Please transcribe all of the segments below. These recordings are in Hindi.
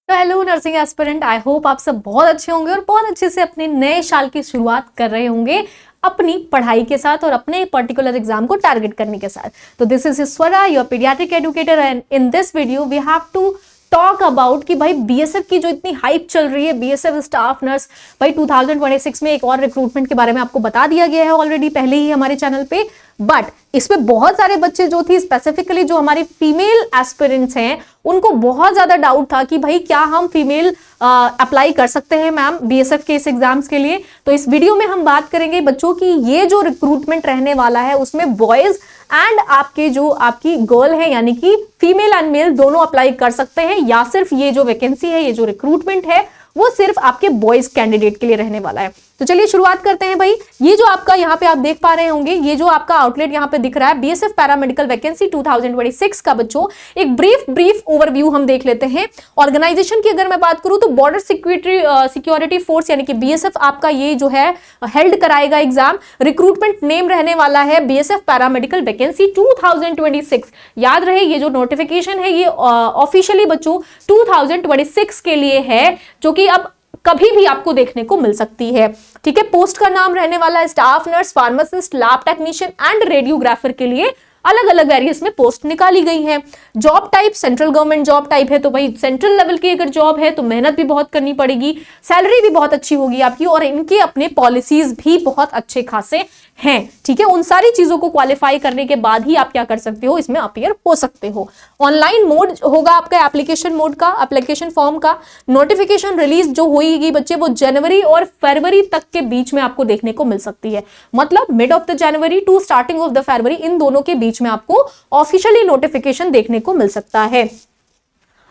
तो hello nursing aspirant, I hope आप सब बहुत अच्छे होंगे और बहुत अच्छे से अपने नए साल की शुरुआत कर रहे होंगे अपनी पढ़ाई के साथ और अपने पर्टिकुलर एग्जाम को टारगेट करने के साथ। तो this is Swara, your pediatric educator, and in this video we have to talk about कि भाई बीएसएफ की जो इतनी हाइप चल रही है, बीएसएफ स्टाफ नर्स, भाई 2026 में एक और रिक्रूटमेंट के बारे में आपको बता दिया गया है ऑलरेडी पहले ही हमारे चैनल पे। बट इसमें बहुत सारे बच्चे जो थी, स्पेसिफिकली जो हमारी फीमेल एस्पिरेंट्स हैं, उनको बहुत ज्यादा डाउट था कि भाई क्या हम फीमेल अप्लाई कर सकते हैं मैम बीएसएफ के इस एग्जाम्स के लिए। तो इस वीडियो में हम बात करेंगे बच्चों की ये जो रिक्रूटमेंट रहने वाला है उसमें बॉयज एंड आपके जो आपकी गर्ल है यानी कि फीमेल एंड मेल दोनों अप्लाई कर सकते हैं, या सिर्फ ये जो वैकेंसी है, ये जो रिक्रूटमेंट है वो सिर्फ आपके बॉयज कैंडिडेट के लिए रहने वाला है। तो चलिए शुरुआत करते हैं भाई। ये जो आपका यहाँ पे आप देख पा रहे होंगे, ये जो आपका आउटलेट यहाँ पे दिख रहा है बीएसएफ पैरामेडिकल वैकेंसी 2026 का बच्चों एक ब्रीफ ओवरव्यू हम देख लेते हैं। ऑर्गेनाइजेशन की अगर मैं बात करूं तो बॉर्डर सिक्योरिटी फोर्स यानी कि बीएसएफ आपका ये जो है हेल्ड कराएगा एग्जाम। रिक्रूटमेंट नेम रहने वाला है बीएसएफ पैरामेडिकल वैकेंसी 2026। याद रहे ये जो नोटिफिकेशन है ये ऑफिशियली बच्चों 2026 के लिए है, जो कि अब कभी भी आपको देखने को मिल सकती है। ठीक है, पोस्ट का नाम रहने वाला है staff nurse, pharmacist, lab technician and radiographer के लिए अलग अलग वेरियस में पोस्ट निकाली गई है। Job type central government job type है, तो भाई सेंट्रल लेवल की अगर जॉब है तो मेहनत भी बहुत करनी पड़ेगी, सैलरी भी बहुत अच्छी होगी आपकी, और इनके अपने पॉलिसीज भी बहुत अच्छे खासे हैं। ठीक है, उन सारी चीजों को क्वालिफाई करने के बाद ही आप क्या कर सकते हो, इसमें अपीयर हो सकते हो। ऑनलाइन मोड होगा आपका एप्लीकेशन मोड का, एप्लीकेशन फॉर्म का। नोटिफिकेशन रिलीज जो होगी बच्चे वो जनवरी और फरवरी तक के बीच में आपको देखने को मिल सकती है। मतलब mid of the January to starting of the February, इन दोनों के बीच में आपको ऑफिशियली नोटिफिकेशन देखने को मिल सकता है।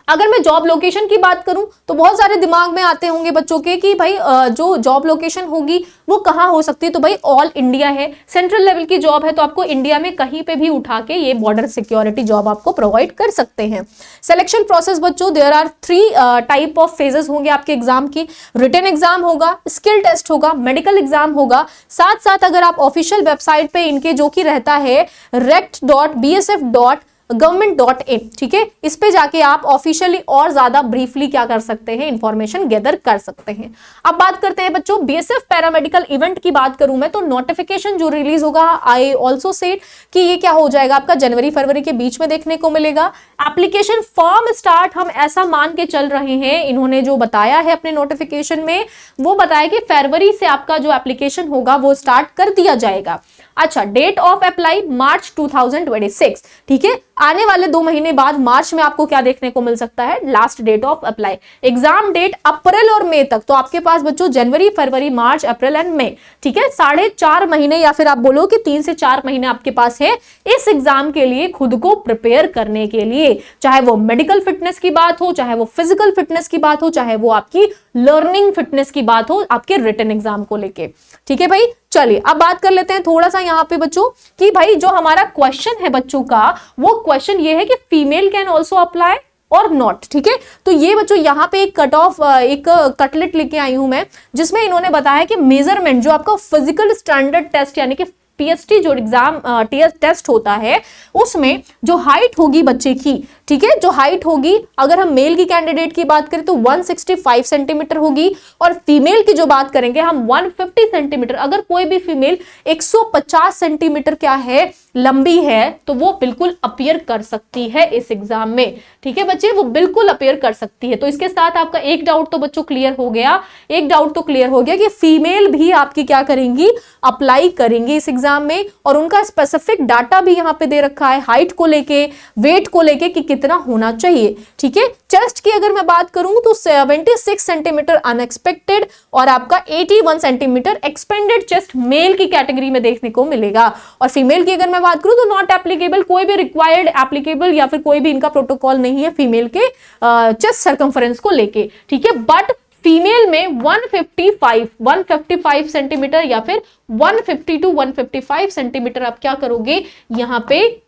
अगर मैं जॉब लोकेशन की बात करूं तो बहुत सारे दिमाग में आते होंगे बच्चों के कि भाई जो जॉब लोकेशन होगी वो कहां हो सकती है। तो भाई ऑल इंडिया है, सेंट्रल लेवल की जॉब है, तो आपको इंडिया में कहीं पे भी उठा के ये बॉर्डर सिक्योरिटी जॉब आपको प्रोवाइड कर सकते हैं। सिलेक्शन प्रोसेस बच्चों, there are 3 type of phases होंगे आपके एग्जाम की। रिटन एग्जाम होगा, स्किल टेस्ट होगा, मेडिकल एग्जाम होगा। साथ साथ अगर आप ऑफिशियल वेबसाइट पे इनके जो कि रहता है rect.bsf.government.in, ठीक है, इस पे जाके आप ऑफिशियली और ज्यादा ब्रीफली क्या कर सकते हैं, इंफॉर्मेशन गैदर कर सकते हैं। अब बात करते हैं बच्चों बीएसएफ पैरामेडिकल इवेंट की बात करूं मैं तो नोटिफिकेशन जो रिलीज होगा, आई ऑल्सो सेड कि ये क्या हो जाएगा आपका जनवरी फरवरी के बीच में देखने को मिलेगा। एप्लीकेशन फॉर्म स्टार्ट हम ऐसा मान के चल रहे हैं, इन्होंने जो बताया है अपने नोटिफिकेशन में वो बताया कि फरवरी से आपका जो एप्लीकेशन होगा वो स्टार्ट कर दिया जाएगा। अच्छा, डेट ऑफ अप्लाई मार्च 2026, ठीक है, आने वाले 2 महीने बाद मार्च में आपको क्या देखने को मिल सकता है, last date of apply. Exam date April और मई तक, तो आपके पास बच्चों जनवरी फरवरी मार्च अप्रैल एंड मई, ठीक है, 4.5 महीने या फिर आप बोलो कि 3 से 4 महीने आपके पास है इस एग्जाम के लिए खुद को प्रिपेयर करने के लिए। चाहे वो मेडिकल फिटनेस की बात हो, चाहे वो फिजिकल फिटनेस की बात हो, चाहे वो आपकी लर्निंग फिटनेस की बात हो आपके रिटन एग्जाम को लेके। ठीक है भाई, चलिए अब बात कर लेते हैं थोड़ा सा यहाँ पे बच्चों कि भाई जो हमारा क्वेश्चन है बच्चों का, वो क्वेश्चन ये है कि फीमेल कैन ऑल्सो अप्लाई और नॉट। ठीक है, तो ये बच्चों यहाँ पे एक एक कटलेट लेके आई हूं मैं, जिसमें इन्होंने बताया कि मेजरमेंट जो आपका फिजिकल स्टैंडर्ड टेस्ट यानी कि पीएसटी जो एग्जाम टेस्ट होता है उसमें जो हाइट होगी बच्चे की, ठीक है, जो हाइट होगी अगर हम मेल की कैंडिडेट की बात करें तो 165 सेंटीमीटर होगी, और फीमेल की जो बात करेंगे हम 150 सेंटीमीटर। अगर कोई भी फीमेल 150 सेंटीमीटर क्या है लंबी है तो वो बिल्कुल अपीयर कर सकती है इस एग्जाम में। ठीक है बच्चे, वो बिल्कुल अपीयर कर सकती है। तो इसके साथ आपका एक डाउट तो बच्चों क्लियर हो गया, एक डाउट तो क्लियर हो गया कि फीमेल भी आपकी क्या करेंगी, अप्लाई करेंगी इस एग्जाम में, और उनका स्पेसिफिक डाटा भी यहाँ पे दे रखा है हाइट को लेके, वेट को लेके कि कितना होना चाहिए। ठीक है, चेस्ट की अगर मैं बात करूं तो 76 सेंटीमीटर अनएक्सपेक्टेड और आपका 81 सेंटीमीटर एक्सपेंडेड चेस्ट मेल की कैटेगरी में देखने को मिलेगा। और फीमेल की अगर मैं बात करूं तो नॉट एप्लीकेबल, कोई भी रिक्वायर्ड एप्लीकेबल या फिर कोई भी इनका प्रोटोकॉल नहीं है फीमेल के चेस्ट सर्कमफरेंस को लेके। ठीक है, बट फीमेल में 155 सेंटीमीटर या फिर 150 टू 155 सेंटीमीटर आप क्या करोगे यहाँ पे।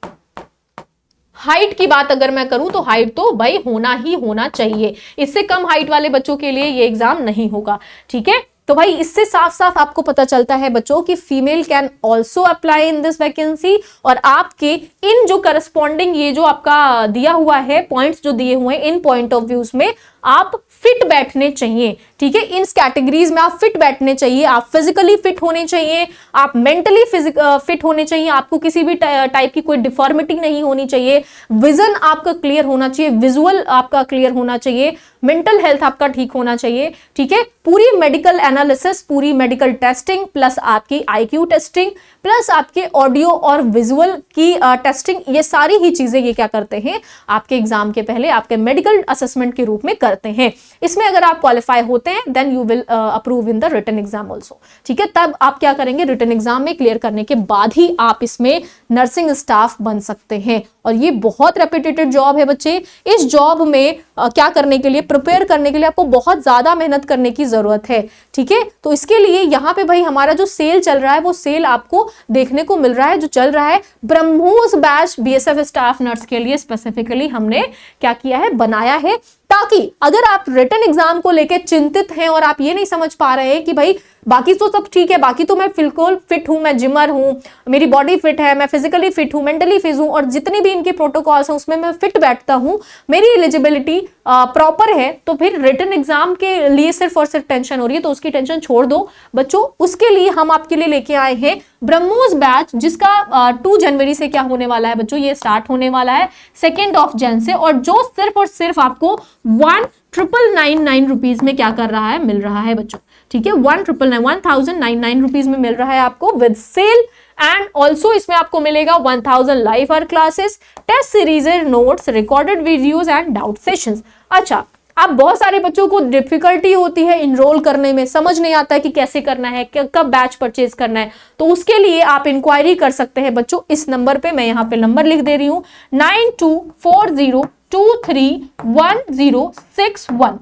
हाइट की बात अगर मैं करूं तो हाइट तो भाई होना ही होना चाहिए, इससे कम हाइट वाले बच्चों के लिए ये एग्जाम नहीं होगा। ठीक है, तो भाई इससे साफ साफ आपको पता चलता है बच्चों कि female can also apply in this vacancy, और आपके इन जो करस्पॉन्डिंग ये जो आपका दिया हुआ है पॉइंट्स जो दिए हुए हैं इन पॉइंट ऑफ व्यूज में आप फिट बैठने चाहिए, ठीक है। इन कैटेगरीज में आप फिट बैठने चाहिए, आप फिजिकली फिट होने चाहिए, आप मेंटली फिट होने चाहिए, आपको किसी भी टाइप की कोई डिफॉर्मिटी नहीं होनी चाहिए, विजन आपका क्लियर होना चाहिए, विजुअल आपका क्लियर होना चाहिए, मेंटल हेल्थ आपका ठीक होना चाहिए, ठीक है। पूरी मेडिकल एनालिसिस, पूरी मेडिकल टेस्टिंग प्लस आपकी आईक्यू टेस्टिंग प्लस आपके ऑडियो और विजुअल की टेस्टिंग, ये सारी ही चीजें ये क्या करते हैं आपके एग्जाम के पहले आपके मेडिकल असेसमेंट के रूप में करते हैं। इसमें अगर आप क्वालिफाई होते हैं then you will approve in the written exam also, ठीक है। तब आप क्या करेंगे, रिटन एग्जाम में क्लियर करने के बाद ही आप इसमें नर्सिंग स्टाफ बन सकते हैं। और ये बहुत रेपिटेटेड जॉब है बच्चे। इस जॉब में क्या करने के लिए, प्रिपेयर करने के लिए आपको बहुत ज्यादा मेहनत करने की जरूरत है, ठीक है। तो इसके लिए यहाँ पे भाई हमारा जो सेल चल रहा है वो सेल आपको देखने को मिल रहा है, जो चल रहा है BrahMos batch BSF staff nurse के लिए स्पेसिफिकली हमने क्या किया है, बनाया है, ताकि अगर आप रिटन एग्जाम को लेकर चिंतित हैं और आप ये नहीं समझ पा रहे हैं कि भाई बाकी तो सब ठीक है, बाकी तो मैं बिल्कुल फिट हूं, मैं जिमर हूं, मेरी बॉडी फिट है, मैं फिजिकली फिट हूं, मेंटली फिट हूं और जितनी भी इनके प्रोटोकॉल्स हैं उसमें मैं फिट बैठता हूं, मेरी एलिजिबिलिटी प्रॉपर है, तो फिर रिटन एग्जाम के लिए सिर्फ और सिर्फ टेंशन हो रही है, तो उसकी टेंशन छोड़ दो बच्चों। उसके लिए हम आपके लिए लेके आए हैं ब्रह्मोस बैच, जिसका 2 जनवरी से क्या होने वाला है बच्चों, ये स्टार्ट होने वाला है 2 जन से, और जो सिर्फ और सिर्फ आपको 1999 रुपीज में क्या कर रहा है, मिल रहा है बच्चों, ठीक है। 1999 रुपीज में मिल रहा है आपको विद सेल। एंड ऑल्सो इसमें आपको मिलेगा 1000 live hour classes, test series, notes, recorded videos and doubt sessions. अच्छा, अब बहुत सारे बच्चों को डिफिकल्टी होती है इनरोल करने में, समझ नहीं आता है कि कैसे करना है, कब बैच परचेज करना है, तो उसके लिए आप इंक्वायरी कर सकते हैं बच्चों इस नंबर पे। मैं यहाँ पे नंबर लिख दे रही हूँ 9240231061,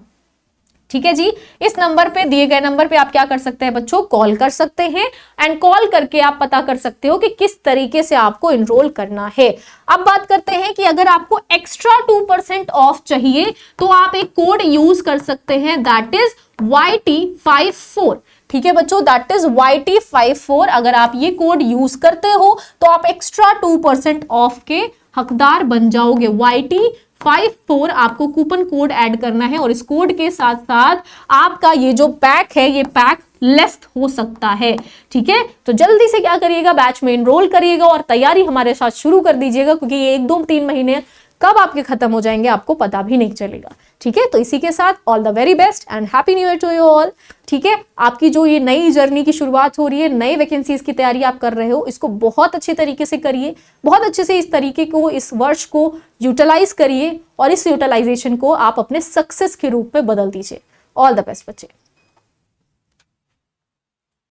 ठीक है जी। इस नंबर पे, दिए गए नंबर पे आप क्या कर सकते हैं बच्चों, कॉल कर सकते हैं एंड कॉल करके आप पता कर सकते हो कि किस तरीके से आपको इनरोल करना है। अब बात करते हैं कि अगर आपको एक्स्ट्रा 2% ऑफ चाहिए तो आप एक कोड यूज कर सकते हैं, दैट इज YT54, ठीक है बच्चों, दैट इज YT54। अगर आप ये कोड यूज करते हो तो आप एक्स्ट्रा 2% ऑफ के हकदार बन जाओगे। YT54 आपको कूपन कोड ऐड करना है और इस कोड के साथ साथ आपका ये जो पैक है ये पैक लेस हो सकता है, ठीक है। तो जल्दी से क्या करिएगा, बैच में एनरोल करिएगा और तैयारी हमारे साथ शुरू कर दीजिएगा, क्योंकि ये 1-2-3 महीने कब आपके खत्म हो जाएंगे आपको पता भी नहीं चलेगा, ठीक है। तो इसी के साथ all the very best and happy new year to you all, ठीक है। आपकी जो ये नई जर्नी की शुरुआत हो रही है, नए वैकेंसीज की तैयारी आप कर रहे हो, इसको बहुत अच्छे तरीके से करिए, बहुत अच्छे से इस तरीके को, इस वर्ष को यूटिलाइज करिए और इस यूटिलाइजेशन को आप अपने सक्सेस के रूप में बदल दीजिए। ऑल द बेस्ट बच्चे।